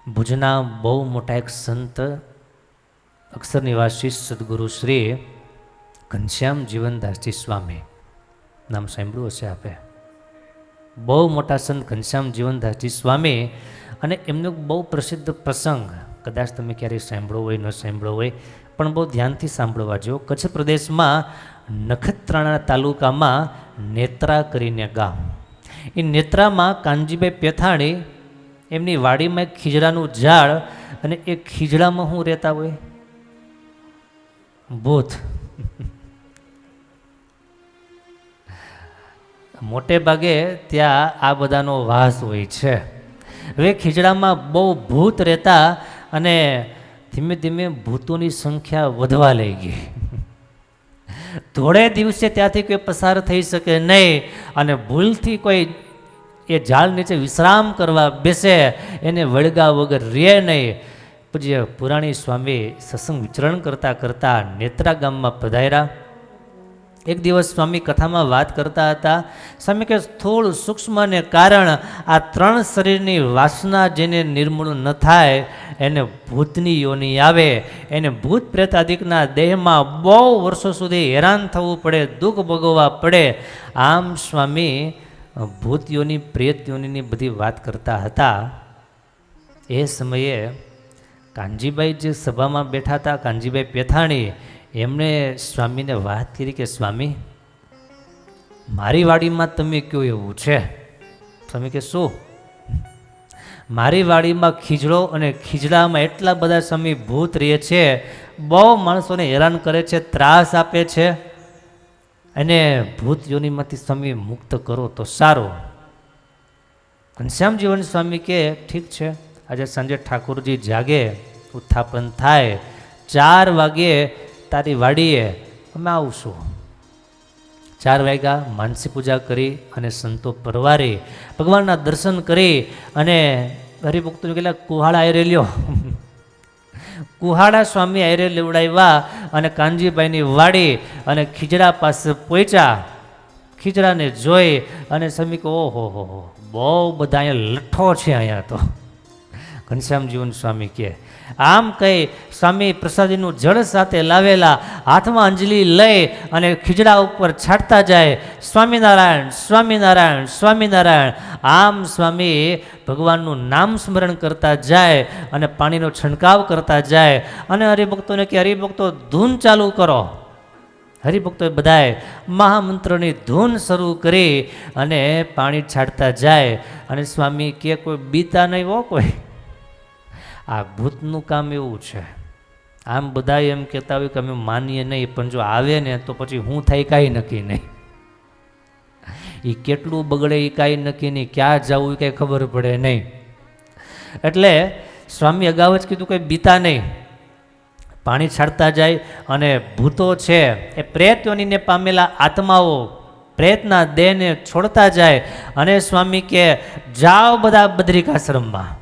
ભુજના બહુ મોટા એક સંત અક્ષર નિવાસી સદગુરુ શ્રી ઘનશ્યામ જીવનદાસજી સ્વામી, નામ સાંભળ્યું હશે આપે. બહુ મોટા સંત ઘનશ્યામ જીવનદાસજી સ્વામી, અને એમનો બહુ પ્રસિદ્ધ પ્રસંગ કદાચ તમે ક્યારેય સાંભળ્યો હોય ન સાંભળ્યો હોય, પણ બહુ ધ્યાનથી સાંભળવા જેવો. કચ્છ પ્રદેશમાં નખત્રાણા તાલુકામાં નેત્રા કરીને ગામ, એ નેત્રામાં કાનજીભાઈ પેથાણી એમની વાડીમાં એક ખીજડાનું ઝાડ, અને એ ખીજડામાં શું રહેતા હોય? ભૂત. મોટે ભાગે ત્યાં આ બધાનો વાસ હોય છે. હવે ખીજડામાં બહુ ભૂત રહેતા, અને ધીમે ધીમે ભૂતોની સંખ્યા વધવા લઈ ગઈ. થોડે દિવસે ત્યાંથી કોઈ પસાર થઈ શકે નહીં, અને ભૂલથી કોઈ એ ઝાડ નીચે વિશ્રામ કરવા બેસે, એને વળગા વગર રહે નહીં. પૂજ્ય પુરાણી સ્વામી સત્સંગ વિચરણ કરતા કરતા નેત્રા ગામમાં પધાર્યા. એક દિવસ સ્વામી કથામાં વાત કરતા હતા. સ્વામી કે સ્થૂળ સૂક્ષ્મને કારણ આ ત્રણ શરીરની વાસના જેને નિર્મૂળ ન થાય એને ભૂતની યોનિ આવે, એને ભૂત પ્રેતાદિકના દેહમાં બહુ વર્ષો સુધી હેરાન થવું પડે, દુઃખ ભોગવવા પડે. આમ સ્વામી ભૂત યોનિ પ્રેત યોનિની બધી વાત કરતા હતા. એ સમયે કાનજીભાઈ જે સભામાં બેઠા હતા, કાનજીભાઈ પેથાણી, એમણે સ્વામીને વાત કરી કે સ્વામી, મારી વાડીમાં તમે કયો એવું છે? સ્વામી કે શું? મારી વાડીમાં ખીજડો, અને ખીજડામાં એટલા બધા સ્વામી ભૂત રહે છે, બહુ માણસોને હેરાન કરે છે, ત્રાસ આપે છે, અને ભૂત યોનિમાંથી સ્વામી મુક્ત કરો તો સારું. ઘનશ્યામ જીવન સ્વામી કે ઠીક છે, આજે સાંજે ઠાકોરજી જાગે, ઉત્થાપન થાય, 4 વાગ્યે તારી વાડીએ અમે આવશું. 4 વાગ્યા માનસી પૂજા કરી અને સંતો પરવારી ભગવાનના દર્શન કરી, અને હરિભક્તો કેટલા કુહાડા આયરે લ્યો, કુહાડા સ્વામી આયરે લેવડાવ્યા, અને કાનજીભાઈની વાડી અને ખીજડા પાસે પહોંચ્યા. ખીજડાને જોઈ અને સ્વામી કહો, ઓહો હો, બહુ બધા અહીંયા લઠ્ઠો છે અહીંયા તો. ઘનશ્યામ જીવન સ્વામી કહે, આમ કહી સ્વામી પ્રસાદીનું જળ સાથે લાવેલા હાથમાં અંજલિ લઈ અને ખીજડા ઉપર છાંટતા જાય, સ્વામિનારાયણ સ્વામિનારાયણ સ્વામિનારાયણ. આમ સ્વામી ભગવાનનું નામ સ્મરણ કરતા જાય અને પાણીનો છંટકાવ કરતા જાય. અને હરિભક્તોને કે હરિભક્તો ધૂન ચાલુ કરો. હરિભક્તોએ બધાએ મહામંત્રની ધૂન શરૂ કરી અને પાણી છાંટતા જાય. અને સ્વામી કે કોઈ બીતા નહીં હો કોઈ. આ ભૂતનું કામ એવું છે. આમ બધા એમ કહેતા હોય કે અમે માનીએ નહીં, પણ જો આવે ને તો પછી હું થાય કાંઈ નક્કી નહીં. એ કેટલું બગડે એ કાંઈ નક્કી નહીં, ક્યાં જવું એ કાંઈ ખબર પડે નહીં. એટલે સ્વામી અગાઉ જ કીધું કંઈ બીતા નહીં. પાણી છાંટતા જાય, અને ભૂતો છે એ પ્રેતયોનીને પામેલા આત્માઓ પ્રેતના દેહને છોડતા જાય. અને સ્વામી કે જાઓ બધા બદ્રિકાશ્રમમાં,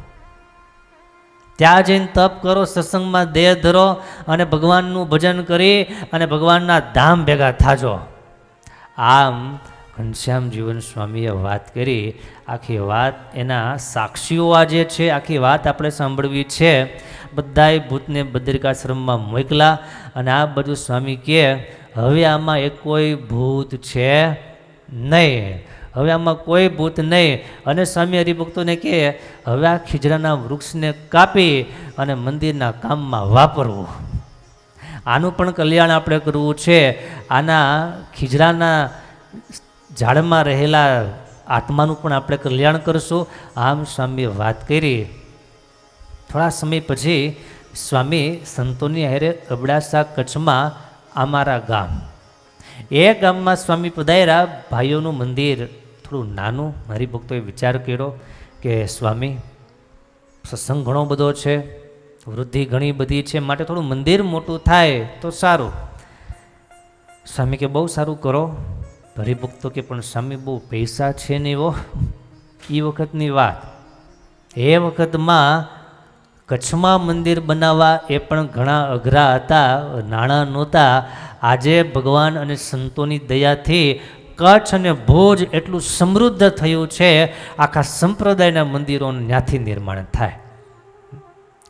ત્યાં જઈને તપ કરો, સત્સંગમાં દેહ ધરો, અને ભગવાનનું ભજન કરી અને ભગવાનના ધામ ભેગા થાજો. આમ ઘનશ્યામ જીવન સ્વામીએ વાત કરી. આખી વાત એના સાક્ષીઓ આજે છે, આખી વાત આપણે સાંભળવી છે. બધાએ ભૂતને બદ્રિકાશ્રમમાં મોકલા, અને આ બધું સ્વામી કહે હવે આમાં એક કોઈ ભૂત છે નહીં, હવે આમાં કોઈ ભૂત નહીં. અને સ્વામી હરિભક્તોને કહે હવે આ ખીજડાના વૃક્ષને કાપી અને મંદિરના કામમાં વાપરવું. આનું પણ કલ્યાણ આપણે કરવું છે. આના ખીજડાના ઝાડમાં રહેલા આત્માનું પણ આપણે કલ્યાણ કરશું. આમ સ્વામીએ વાત કરી. થોડા સમય પછી સ્વામી સંતોની હારે અબડાસા કચ્છમાં અમારા ગામ, એ ગામમાં સ્વામી પધાર્યા. ભાઈઓનું મંદિર થોડું નાનું. હરિભક્તોએ વિચાર કર્યો કે સ્વામી સત્સંગ ઘણો બધો છે, વૃદ્ધિ ઘણી બધી છે, માટે થોડું મંદિર મોટું થાય તો સારું. સ્વામી કે બહુ સારું કરો. હરિભક્તો કે પણ સ્વામી બહુ પૈસા છે નહીં હો. એ વખતની વાત, એ વખતમાં કચ્છમાં મંદિર બનાવવા એ પણ ઘણા અઘરા હતા, નાણાં નહોતા. આજે ભગવાન અને સંતોની દયાથી કચ્છ અને ભુજ એટલું સમૃદ્ધ થયું છે, આખા સંપ્રદાયના મંદિરોનું ત્યાંથી નિર્માણ થાય.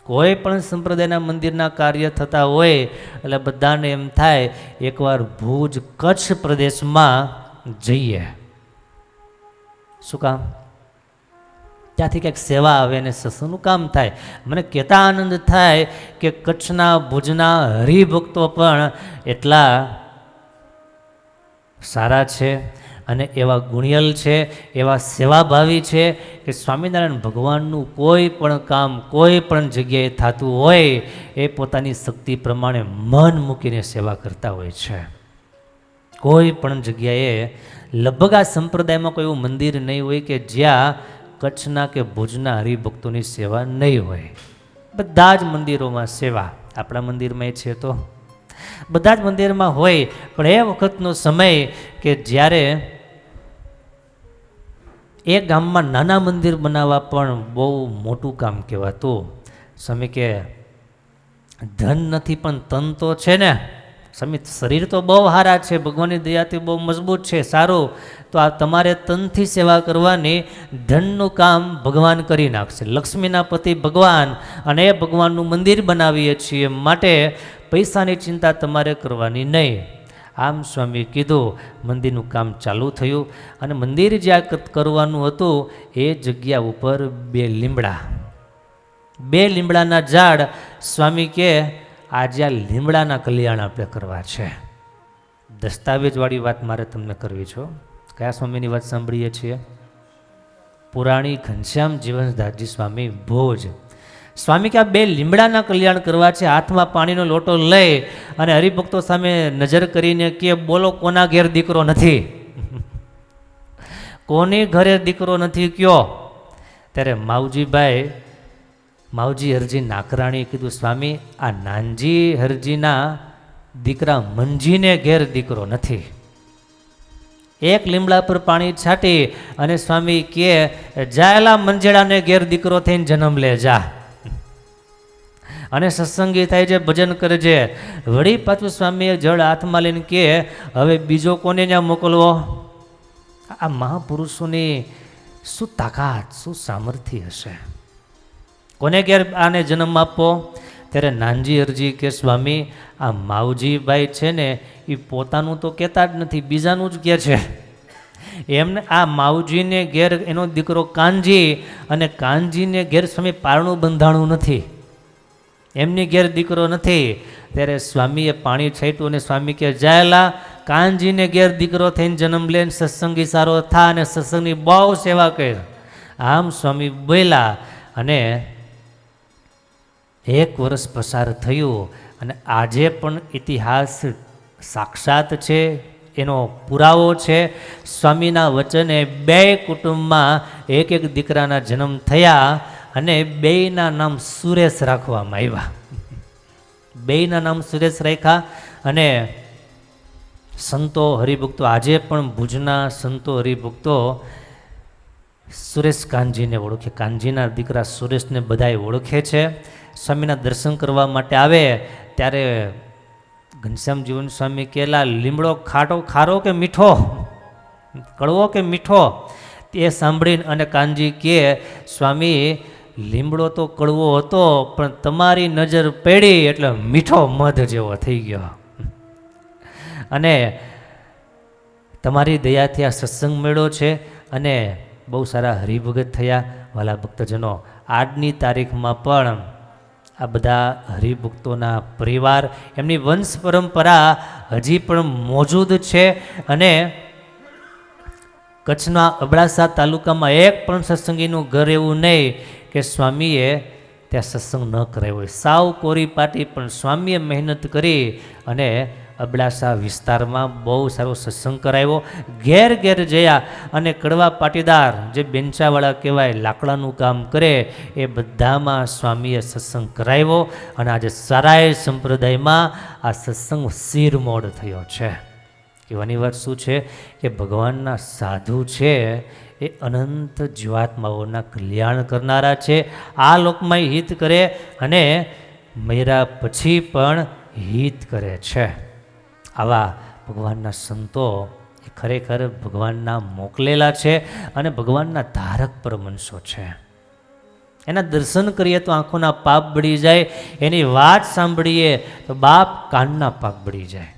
કોઈ પણ સંપ્રદાયના મંદિરના કાર્ય થતા હોય એટલે બધાને એમ થાય એકવાર ભુજ કચ્છ પ્રદેશમાં જઈએ. શું કામ? ત્યાંથી કંઈક સેવા આવે અને સત્સંગનું કામ થાય. મને કહેતા આનંદ થાય કે કચ્છના ભુજના હરિભક્તો પણ એટલા સારા છે અને એવા ગુણિયલ છે, એવા સેવાભાવી છે કે સ્વામિનારાયણ ભગવાનનું કોઈ પણ કામ કોઈ પણ જગ્યાએ થતું હોય એ પોતાની શક્તિ પ્રમાણે મન મૂકીને સેવા કરતા હોય છે. કોઈ પણ જગ્યાએ લગભગ આ સંપ્રદાયમાં કોઈ એવું મંદિર નહીં હોય કે જ્યાં કચ્છના કે ભુજના હરિભક્તોની સેવા નહીં હોય. બધા જ મંદિરોમાં સેવા, આપણા મંદિરમાં એ છે તો બધા જ મંદિરમાં હોય. પણ એ વખતનો સમય કે જ્યારે એ ગામમાં નાના મંદિર બનાવવા પણ બહુ મોટું કામ કહેવાતું. સ્વામી કે ધન નથી પણ તન તો છે ને. સ્વામી શરીર તો બહુ સારા છે, ભગવાનની દયાથી બહુ મજબૂત છે, સારું, તો આ તમારે તનથી સેવા કરવાની, ધનનું કામ ભગવાન કરી નાખશે. લક્ષ્મીના પતિ ભગવાન અને એ ભગવાનનું મંદિર બનાવીએ છીએ માટે પૈસાની ચિંતા તમારે કરવાની નહીં. આમ સ્વામી કીધું. મંદિરનું કામ ચાલુ થયું અને મંદિર જ્યાં કરવાનું હતું એ જગ્યા ઉપર બે લીમડાના ઝાડ. સ્વામી કે આજે આ લીમડાના કલ્યાણ આપણે કરવા છે. દસ્તાવેજવાળી વાત મારે તમને કરવી છે. કયા સ્વામીની વાત સાંભળીએ છીએ? પુરાણી ઘનશ્યામ જીવનદાસજી સ્વામી ભોજ. સ્વામી કે આ બે લીમડાના કલ્યાણ કરવા છે. હાથમાં પાણીનો લોટો લઈ અને હરિભક્તો સામે નજર કરીને કે બોલો કોના ઘેર દીકરો નથી? કોની ઘરે દીકરો નથી કયો? ત્યારે માવજી હરજી નાકરાણીએ કીધું સ્વામી આ નાનજી હરજીના દીકરા મંજીને ઘેર દીકરો નથી. એક લીમડા પર પાણી છાંટી અને સ્વામી કે જાયેલા મંજેડાને ઘેર દીકરો થઈને જન્મ લે જા અને સત્સંગી થાય છે, ભજન કરજે. વળી પાછું સ્વામીએ જળ હાથમાં લઈને કે હવે બીજો કોને ત્યાં મોકલવો? આ મહાપુરુષોની શું તાકાત, શું સામર્થ્ય હશે? કોને ઘેર આને જન્મ આપવો? ત્યારે નાનજી હરજી કે સ્વામી આ માવજીભાઈ છે ને એ પોતાનું તો કહેતા જ નથી, બીજાનું જ કહે છે. એમને આ માવજીને ઘેર એનો દીકરો કાનજી અને કાનજીને ઘેર સ્વામી પારણું બંધાણું નથી, એમની ઘેર દીકરો નથી. ત્યારે સ્વામીએ પાણી છાંટ્યું અને સ્વામી કે જાયેલા કાનજીને ઘેર દીકરો થઈને જન્મ લે, સત્સંગી સારો થા અને સત્સંગની બહુ સેવા કર. આમ સ્વામી બોલ્યા અને 1 વર્ષ પસાર થયું અને આજે પણ ઇતિહાસ સાક્ષાત છે, એનો પુરાવો છે. સ્વામીના વચને 2 કુટુંબમાં એક દીકરાના જન્મ થયા અને 2ના નામ સુરેશ રાખવામાં આવ્યા. 2ના નામ સુરેશ રાખ્યા અને સંતો હરિભક્તો આજે પણ ભુજના સંતો હરિભક્તો સુરેશ કાનજીને ઓળખે, કાનજીના દીકરા સુરેશને બધાએ ઓળખે છે. સ્વામીના દર્શન કરવા માટે આવે ત્યારે ઘનશ્યામ જીવન સ્વામી કહેલા લીમડો ખારો કે મીઠો, કડવો કે મીઠો? તે સાંભળીને અને કાનજી કે સ્વામી લીમડો તો કડવો હતો પણ તમારી નજર પડી એટલે મીઠો મધ જેવો થઈ ગયો અને તમારી દયાથી આ સત્સંગ મેળો છે અને બહુ સારા હરિભગત થયા. વાલા ભક્તજનો, આજની તારીખમાં પણ આ બધા હરિભક્તોના પરિવાર, એમની વંશ પરંપરા હજી પણ મોજૂદ છે અને કચ્છના અબડાસા તાલુકામાં એક પણ સત્સંગીનું ઘર એવું નહીં કે સ્વામીએ ત્યાં સત્સંગ ન કરાયો હોય. સાવ કોરી પાટી પણ સ્વામીએ મહેનત કરી અને અબડાસા વિસ્તારમાં બહુ સારો સત્સંગ કરાવ્યો. ઘેર ઘેર જયા અને કડવા પાટીદાર જે બેન્ચાવાળા કહેવાય, લાકડાનું કામ કરે, એ બધામાં સ્વામીએ સત્સંગ કરાવ્યો અને આજે સારાય સંપ્રદાયમાં આ સત્સંગ શિરમોડ થયો છે. કહેવાની વાત શું છે કે ભગવાનના સાધુ છે એ અનંત જીવાત્માઓના કલ્યાણ કરનારા છે. આ લોકમાં હિત કરે અને મર્યા પછી પણ હિત કરે છે. આવા ભગવાનના સંતો એ ખરેખર ભગવાનના મોકલેલા છે અને ભગવાનના ધારક પરમહંસો છે. એના દર્શન કરીએ તો આંખોના પાપ બળી જાય, એની વાત સાંભળીએ તો બાપ કાનના પાપ બળી જાય.